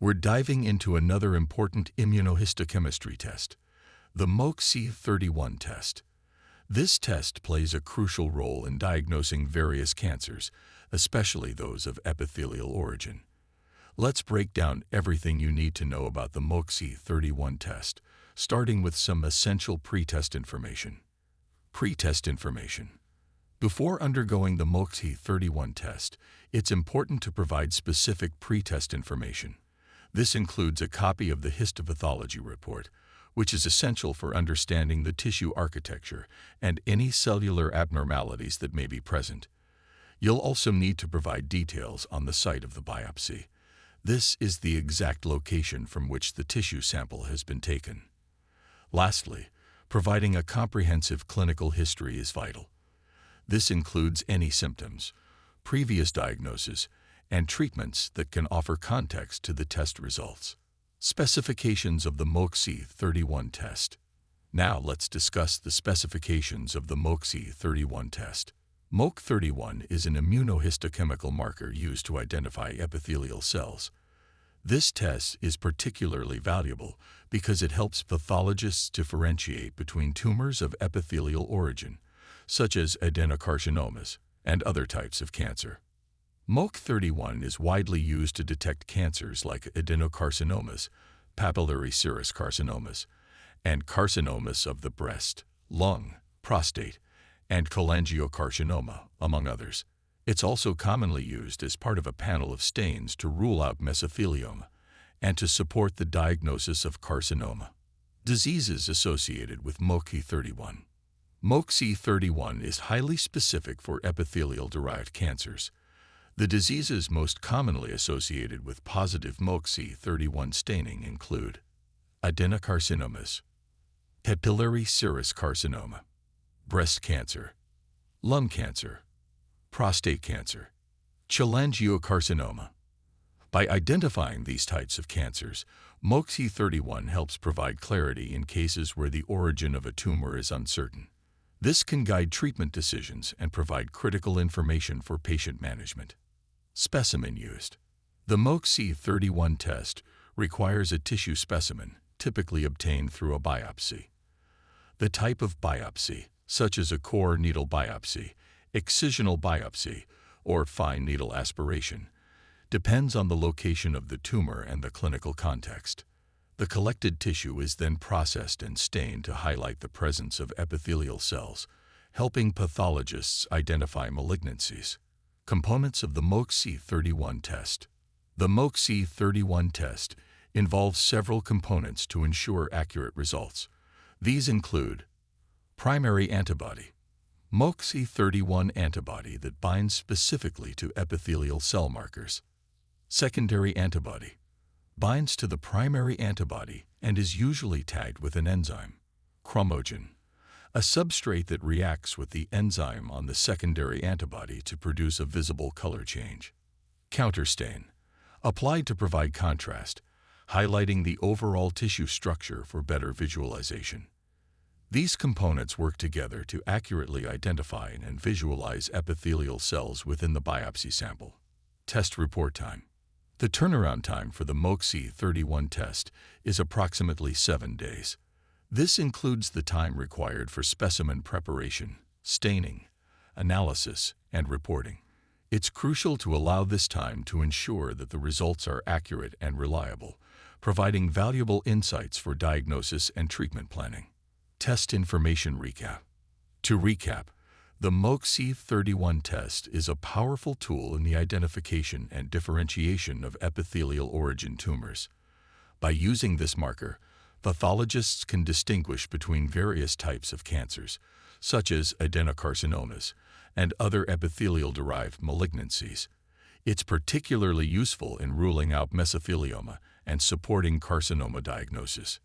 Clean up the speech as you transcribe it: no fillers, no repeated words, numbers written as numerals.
We're diving into another important immunohistochemistry test, the Moc31 test. This test plays a crucial role in diagnosing various cancers, especially those of epithelial origin. Let's break down everything you need to know about the Moc31 test, starting with some essential pre-test information. Pre-test information. Before undergoing the Moc31 test, it's important to provide specific pre-test information. This includes a copy of the histopathology report, which is essential for understanding the tissue architecture and any cellular abnormalities that may be present. You'll also need to provide details on the site of the biopsy. This is the exact location from which the tissue sample has been taken. Lastly, providing a comprehensive clinical history is vital. This includes any symptoms, previous diagnosis, and treatments that can offer context to the test results. Specifications of the Moc31 test. Now let's discuss the specifications of the Moc31 test. Moc31 is an immunohistochemical marker used to identify epithelial cells. This test is particularly valuable because it helps pathologists differentiate between tumors of epithelial origin, such as adenocarcinomas and other types of cancer. Moc31 is widely used to detect cancers like adenocarcinomas, papillary serous carcinomas, and carcinomas of the breast, lung, prostate, and cholangiocarcinoma, among others. It's also commonly used as part of a panel of stains to rule out mesothelioma and to support the diagnosis of carcinoma. Diseases associated with Moc31. Moc31 is highly specific for epithelial-derived cancers. The diseases most commonly associated with positive Moc31 staining include adenocarcinomas, papillary serous carcinoma, breast cancer, lung cancer, prostate cancer, cholangiocarcinoma. By identifying these types of cancers, Moc31 helps provide clarity in cases where the origin of a tumor is uncertain. This can guide treatment decisions and provide critical information for patient management. Specimen used. The Moc31 test requires a tissue specimen, typically obtained through a biopsy. The type of biopsy, such as a core needle biopsy, excisional biopsy, or fine needle aspiration, depends on the location of the tumor and the clinical context. The collected tissue is then processed and stained to highlight the presence of epithelial cells, helping pathologists identify malignancies. Components of the Moc31 test. The Moc31 test involves several components to ensure accurate results. These include primary antibody, Moc31 antibody that binds specifically to epithelial cell markers. Secondary antibody binds to the primary antibody and is usually tagged with an enzyme. Chromogen, a substrate that reacts with the enzyme on the secondary antibody to produce a visible color change. Counterstain, applied to provide contrast, highlighting the overall tissue structure for better visualization. These components work together to accurately identify and visualize epithelial cells within the biopsy sample. Test report time. The turnaround time for the Moc31 test is approximately 7 days. This includes the time required for specimen preparation, staining, analysis, and reporting. It's crucial to allow this time to ensure that the results are accurate and reliable, providing valuable insights for diagnosis and treatment planning. Test information recap. To recap, the Moc31 test is a powerful tool in the identification and differentiation of epithelial origin tumors. By using this marker, pathologists can distinguish between various types of cancers, such as adenocarcinomas and other epithelial-derived malignancies. It's particularly useful in ruling out mesothelioma and supporting carcinoma diagnosis.